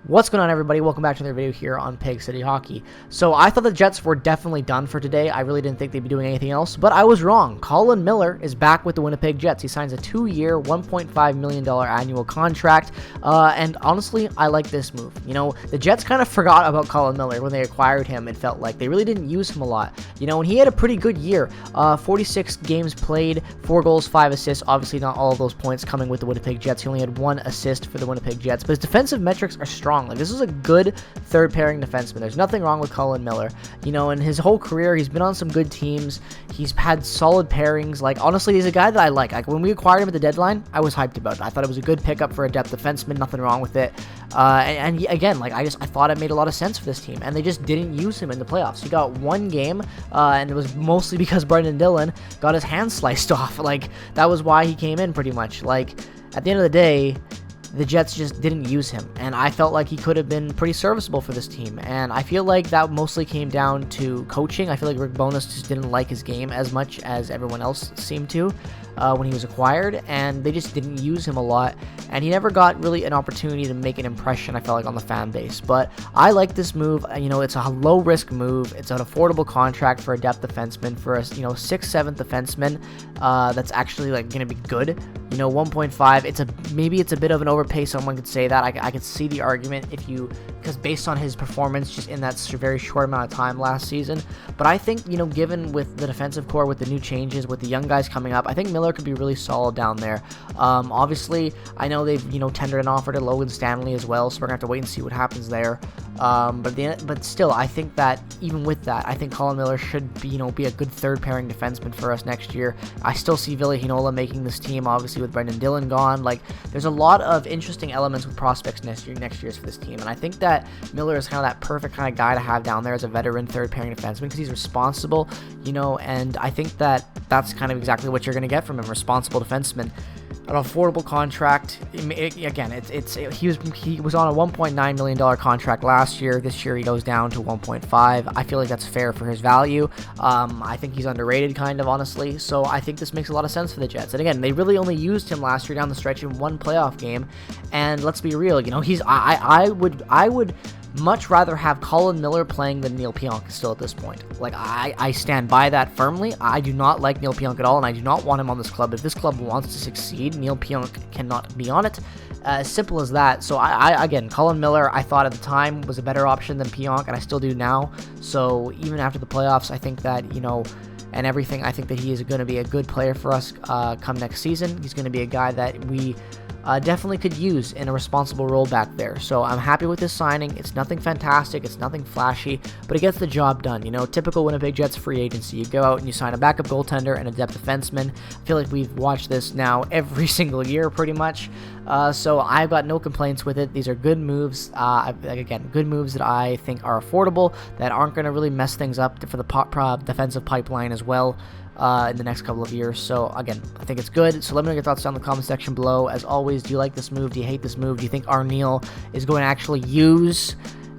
What's going on, everybody? Welcome back to another video here on Pig City Hockey. So I thought the Jets were definitely done for today. I really didn't think they'd be doing anything else, but I was wrong. Colin Miller is back with the Winnipeg Jets. He signs a 2-year, $1.5 million annual contract, and honestly, I like this move. You know, the Jets kind of forgot about Colin Miller when they acquired him. It felt like they really didn't use him a lot. You know, and he had a pretty good year. 46 games played, 4 goals, 5 assists. Obviously, not all of those points coming with the Winnipeg Jets. He only had 1 assist for the Winnipeg Jets, but his defensive metrics are strong. Like, this is a good third pairing defenseman. There's nothing wrong with Colin Miller. You know, in his whole career, he's been on some good teams. He's had solid pairings. Like, honestly, he's a guy that I like. Like, when we acquired him at the deadline, I was hyped about it. I thought it was a good pickup for a depth defenseman. Nothing wrong with it. Again, like, I thought it made a lot of sense for this team, and they just didn't use him in the playoffs. He got 1 game, and it was mostly because Brendan Dillon got his hand sliced off. Like, that was why he came in, pretty much. Like, at the end of the day, the Jets just didn't use him, and I felt like he could have been pretty serviceable for this team, and I feel like that mostly came down to coaching. I feel like Rick Bowness just didn't like his game as much as everyone else seemed to when he was acquired, and they just didn't use him a lot, and he never got really an opportunity to make an impression, I felt like, on the fan base. But I like this move. You know, it's a low-risk move. It's an affordable contract for a depth defenseman, for a 6th, 7th defenseman that's actually, like, going to be good. You know, 1.5, maybe it's a bit of an overpay. Someone could say that. I could see the argument because based on his performance just in that very short amount of time last season. But I think, you know, given with the defensive core, with the new changes, with the young guys coming up, I think Miller could be really solid down there. Obviously, I know they've, tendered an offer to Logan Stanley as well, so we're going to have to wait and see what happens there. But still, I think that even with that, I think Colin Miller should be, be a good third pairing defenseman for us next year. I still see Ville Heinola making this team, obviously with Brendan Dillon gone. Like, there's a lot of interesting elements with prospects next year's for this team, and I think that Miller is kind of that perfect kind of guy to have down there as a veteran third pairing defenseman because he's responsible, and I think that that's kind of exactly what you're going to get from him, responsible defenseman. An affordable contract. Again, he was on a $1.9 million contract last year. This year he goes down to 1.5. I feel like that's fair for his value. I think he's underrated, kind of, honestly. So I think this makes a lot of sense for the Jets. And again, they really only used him last year down the stretch in 1 playoff game. And let's be real, I would much rather have Colin Miller playing than Neil Pionk still at this point. Like, I stand by that firmly. I do not like Neil Pionk at all, and I do not want him on this club. If this club wants to succeed, Neil Pionk cannot be on it. As simple as that. So, again, Colin Miller, I thought at the time was a better option than Pionk, and I still do now. So, even after the playoffs, I think that, and everything, I think that he is going to be a good player for us come next season. He's going to be a guy that we definitely could use in a responsible role back there. So I'm happy with this signing. It's nothing fantastic. It's nothing flashy, but it gets the job done. Typical Winnipeg Jets free agency. You go out and you sign a backup goaltender and a depth defenseman. I feel like we've watched this now every single year pretty much. So I've got no complaints with it. These are good moves. Again, good moves that I think are affordable, that aren't going to really mess things up for the defensive pipeline as well. In the next couple of years. So again, I think it's good. So let me know your thoughts down in the comment section below. As always, do you like this move? Do you hate this move? Do you think Arneal is going to actually use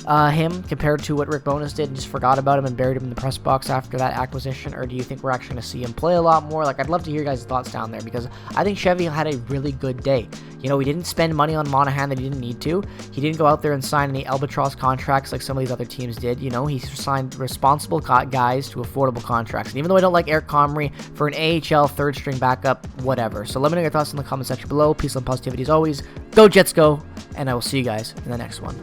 him compared to what Rick Bowness did and just forgot about him and buried him in the press box after that acquisition? Or do you think we're actually going to see him play a lot more? Like, I'd love to hear your guys' thoughts down there, because I think Chevy had a really good day. We didn't spend money on Monahan that he didn't need to. He didn't go out there and sign any albatross contracts like some of these other teams did. He signed responsible guys to affordable contracts. And even though I don't like Eric Comrie for an AHL third string backup, whatever. So let me know your thoughts in the comment section below. Peace and positivity as always. Go Jets go! And I will see you guys in the next one.